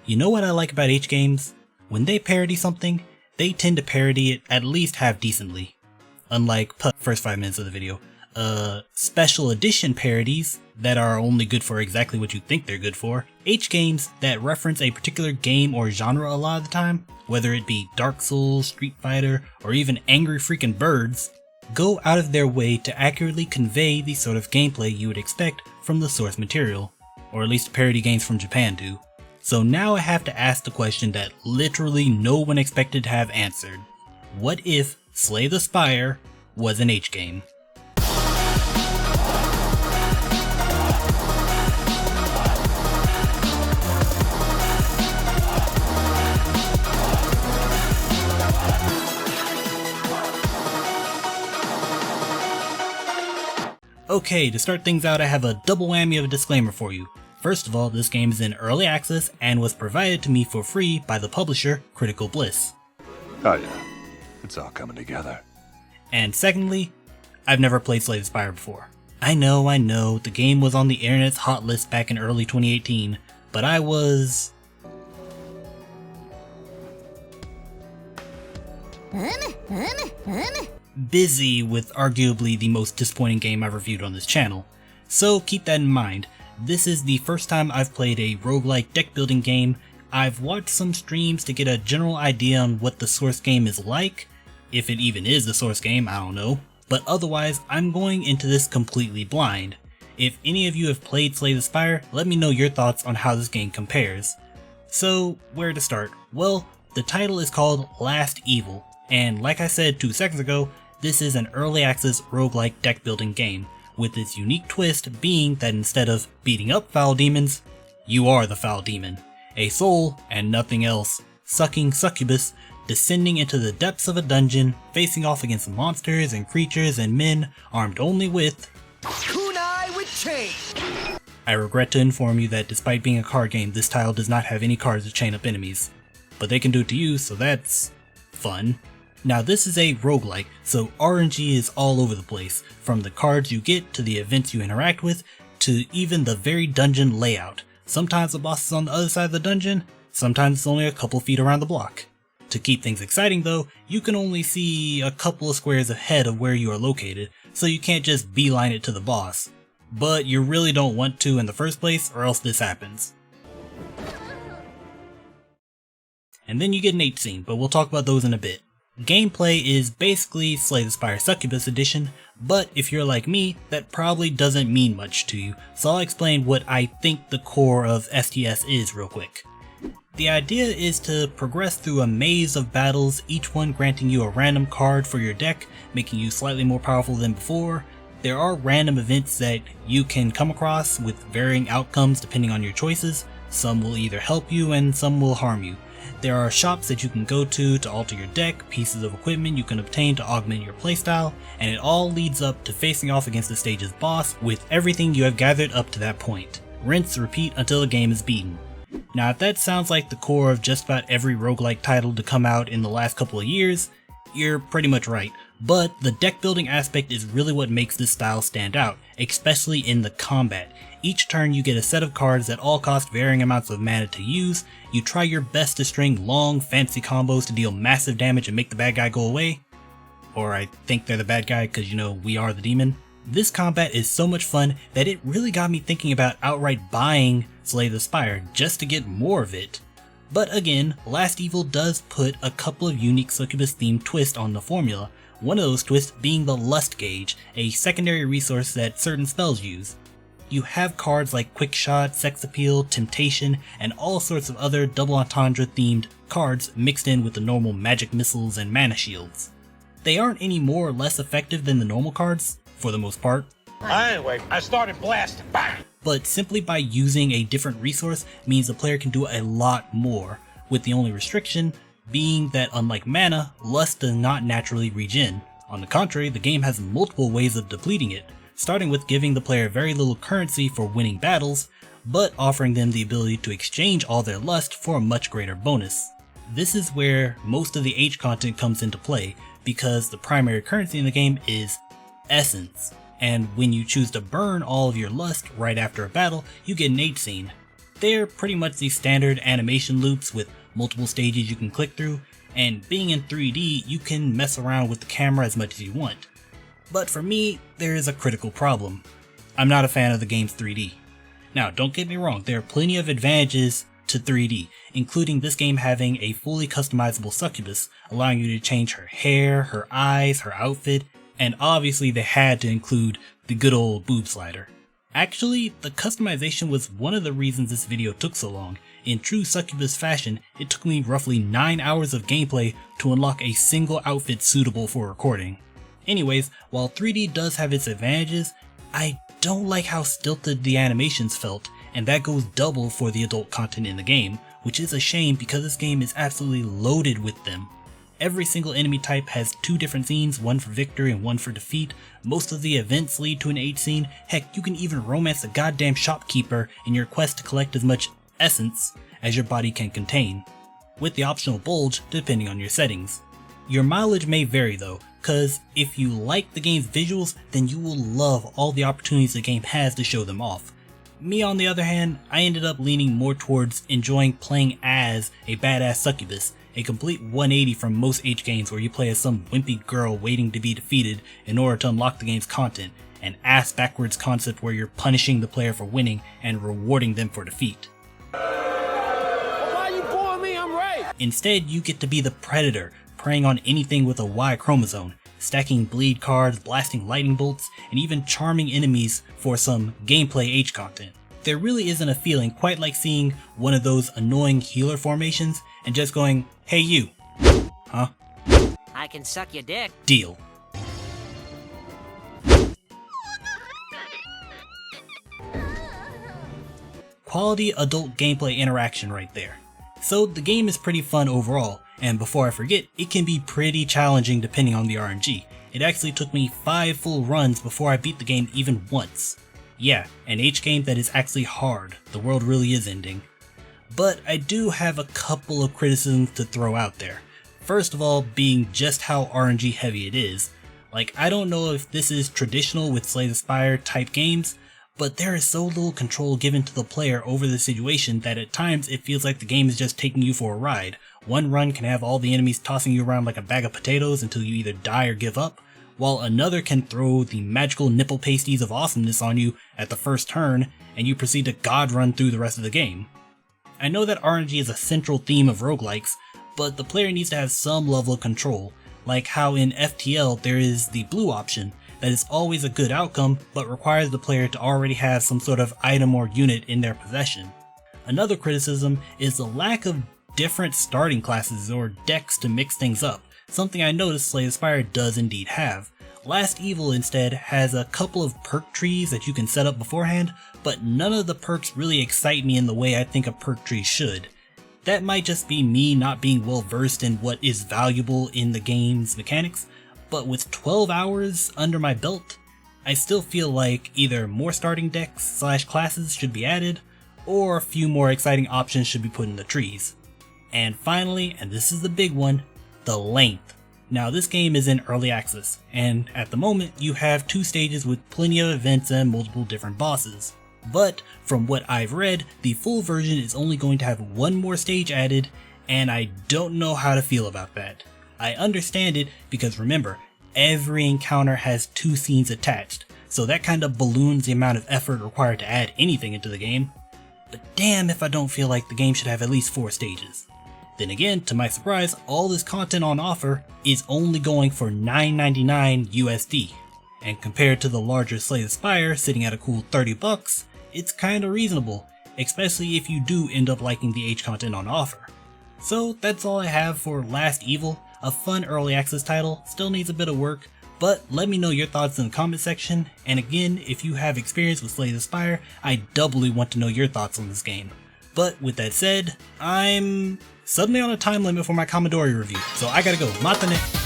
You know what I like about H games? When they parody something, they tend to parody it at least half decently. Unlike first 5 minutes of the video. Special edition parodies that are only good for exactly what you think they're good for. H games that reference a particular game or genre a lot of the time, whether it be Dark Souls, Street Fighter, or even Angry Freaking Birds, go out of their way to accurately convey the sort of gameplay you would expect from the source material, or at least parody games from Japan do. So now I have to ask the question that literally no one expected to have answered. What if Slay the Spire was an H game? Okay, to start things out, I have a double whammy of a disclaimer for you. First of all, this game is in early access and was provided to me for free by the publisher Critical Bliss. Oh yeah, it's all coming together. And secondly, I've never played Slay the Spire before. I know, the game was on the internet's hot list back in early 2018, but I was... busy with arguably the most disappointing game I've reviewed on this channel. So keep that in mind. This is the first time I've played a roguelike deck building game. I've watched some streams to get a general idea on what the source game is like. If it even is the source game, I don't know. But otherwise, I'm going into this completely blind. If any of you have played Slay the Spire, let me know your thoughts on how this game compares. So, where to start? Well, the title is called Last Evil, and like I said 2 seconds ago, this is an early access roguelike deck building game, with its unique twist being that instead of beating up foul demons, you are the foul demon. A soul, and nothing else, sucking succubus, descending into the depths of a dungeon, facing off against monsters and creatures and men armed only with kunai with chain. I regret to inform you that despite being a card game, this title does not have any cards to chain up enemies. But they can do it to you, so that's fun. Now this is a roguelike, so RNG is all over the place, from the cards you get to the events you interact with, to even the very dungeon layout. Sometimes the boss is on the other side of the dungeon, sometimes it's only a couple feet around the block. To keep things exciting though, you can only see a couple of squares ahead of where you are located, so you can't just beeline it to the boss. But you really don't want to in the first place, or else this happens. And then you get an H scene, but we'll talk about those in a bit. Gameplay is basically Slay the Spire Succubus edition, but if you're like me, that probably doesn't mean much to you, so I'll explain what I think the core of STS is real quick. The idea is to progress through a maze of battles, each one granting you a random card for your deck, making you slightly more powerful than before. There are random events that you can come across with varying outcomes depending on your choices. Some will either help you and some will harm you. There are shops that you can go to alter your deck, pieces of equipment you can obtain to augment your playstyle, and it all leads up to facing off against the stage's boss with everything you have gathered up to that point. Rinse, repeat until the game is beaten. Now if that sounds like the core of just about every roguelike title to come out in the last couple of years, you're pretty much right. But the deck building aspect is really what makes this style stand out, especially in the combat. Each turn you get a set of cards that all cost varying amounts of mana to use. You try your best to string long, fancy combos to deal massive damage and make the bad guy go away. Or I think they're the bad guy because, you know, we are the demon. This combat is so much fun that it really got me thinking about outright buying Slay the Spire just to get more of it. But again, Last Evil does put a couple of unique Succubus themed twists on the formula, one of those twists being the Lust Gauge, a secondary resource that certain spells use. You have cards like Quick Shot, Sex Appeal, Temptation, and all sorts of other double entendre themed cards mixed in with the normal magic missiles and mana shields. They aren't any more or less effective than the normal cards, for the most part. Anyway, I started blasting. Bang! But simply by using a different resource means the player can do a lot more, with the only restriction being that unlike mana, Lust does not naturally regen. On the contrary, the game has multiple ways of depleting it, starting with giving the player very little currency for winning battles, but offering them the ability to exchange all their lust for a much greater bonus. This is where most of the H content comes into play, because the primary currency in the game is essence, and when you choose to burn all of your lust right after a battle, you get an H scene. They're pretty much the standard animation loops with multiple stages you can click through, and being in 3D, you can mess around with the camera as much as you want. But for me, there is a critical problem. I'm not a fan of the game's 3D. Now, don't get me wrong, there are plenty of advantages to 3D, including this game having a fully customizable Succubus, allowing you to change her hair, her eyes, her outfit, and obviously they had to include the good old boob slider. Actually, the customization was one of the reasons this video took so long. In true Succubus fashion, it took me roughly 9 hours of gameplay to unlock a single outfit suitable for recording. Anyways, while 3D does have its advantages, I don't like how stilted the animations felt, and that goes double for the adult content in the game, which is a shame because this game is absolutely loaded with them. Every single enemy type has 2 different scenes, one for victory and one for defeat. Most of the events lead to an H scene. Heck, you can even romance the goddamn shopkeeper in your quest to collect as much essence as your body can contain, with the optional bulge depending on your settings. Your mileage may vary though, cause if you like the game's visuals, then you will love all the opportunities the game has to show them off. Me on the other hand, I ended up leaning more towards enjoying playing as a badass Succubus, a complete 180 from most H games where you play as some wimpy girl waiting to be defeated in order to unlock the game's content, an ass backwards concept where you're punishing the player for winning and rewarding them for defeat. Why you boring me? I'm right. Instead, you get to be the predator, preying on anything with a Y chromosome, stacking bleed cards, blasting lightning bolts, and even charming enemies for some gameplay H content. There really isn't a feeling quite like seeing one of those annoying healer formations and just going, "Hey you." Huh? I can suck your dick. Deal. Quality adult gameplay interaction right there. So the game is pretty fun overall, and before I forget, it can be pretty challenging depending on the RNG. It actually took me 5 full runs before I beat the game even once. Yeah, an H game that is actually hard. The world really is ending. But I do have a couple of criticisms to throw out there. First of all, being just how RNG heavy it is. Like, I don't know if this is traditional with Slay the Spire type games, but there is so little control given to the player over the situation that at times it feels like the game is just taking you for a ride. One run can have all the enemies tossing you around like a bag of potatoes until you either die or give up, while another can throw the magical nipple pasties of awesomeness on you at the first turn, and you proceed to god run through the rest of the game. I know that RNG is a central theme of roguelikes, but the player needs to have some level of control, like how in FTL there is the blue option, that is always a good outcome, but requires the player to already have some sort of item or unit in their possession. Another criticism is the lack of different starting classes or decks to mix things up, something I noticed Slay the Spire does indeed have. Last Evil instead has a couple of perk trees that you can set up beforehand, but none of the perks really excite me in the way I think a perk tree should. That might just be me not being well versed in what is valuable in the game's mechanics, but with 12 hours under my belt, I still feel like either more starting decks / classes should be added, or a few more exciting options should be put in the trees. And finally, and this is the big one, the length. Now this game is in early access, and at the moment you have 2 stages with plenty of events and multiple different bosses. But from what I've read, the full version is only going to have 1 more stage added, and I don't know how to feel about that. I understand it because remember, every encounter has 2 scenes attached, so that kind of balloons the amount of effort required to add anything into the game. But damn if I don't feel like the game should have at least 4 stages. Then again, to my surprise, all this content on offer is only going for $9.99 USD. And compared to the larger Slay the Spire sitting at a cool $30, it's kinda reasonable, especially if you do end up liking the H content on offer. So that's all I have for Last Evil, a fun early access title, still needs a bit of work, but let me know your thoughts in the comment section, and again, if you have experience with Slay the Spire, I doubly want to know your thoughts on this game. But with that said, I'm suddenly on a time limit for my Commodore review, so I gotta go. Matane!